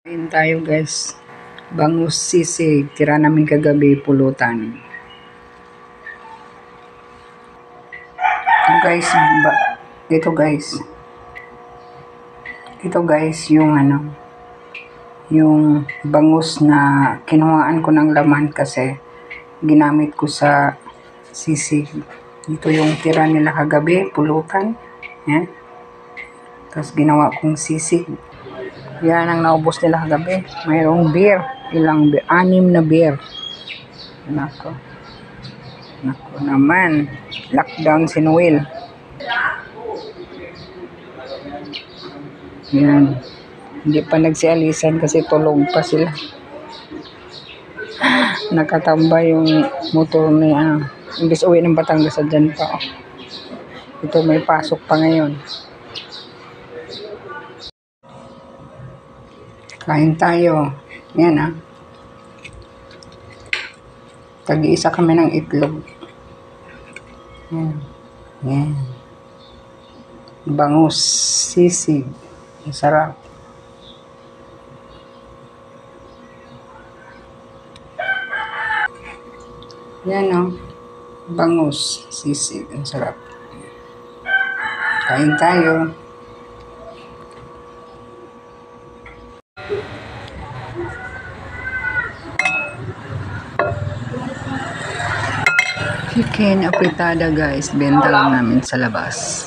Kain tayo guys. Bangus sisig. Tira namin kagabi pulutan. Ito guys yung yung bangus na kinuhaan ko ng laman kasi ginamit ko sa sisig. Ito yung tira nila kagabi pulutan. Yan. Tapos ginawa kong sisig. Yan ang naubos nila kagabi. Mayroong beer. Ilang beer? 6 na beer. Nako naman. Lockdown si Noel. Yan. Hindi pa nagsialisan kasi tulog pa sila. Nakatambay yung motor ni imbis uwi ng Batangas sa dyan pa. Ito may pasok pa ngayon. Kain tayo. Yan Tag-iisa kami ng itlog. Yan. Bangus sisig. Masarap. Yan bangus sisig. Ang sarap. Kain tayo. Chicken apritada guys, benta lang namin sa labas.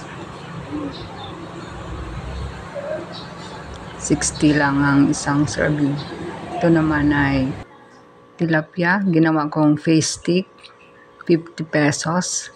60 lang ang isang serving. Ito naman ay tilapia, ginawa kong face stick, 50 pesos.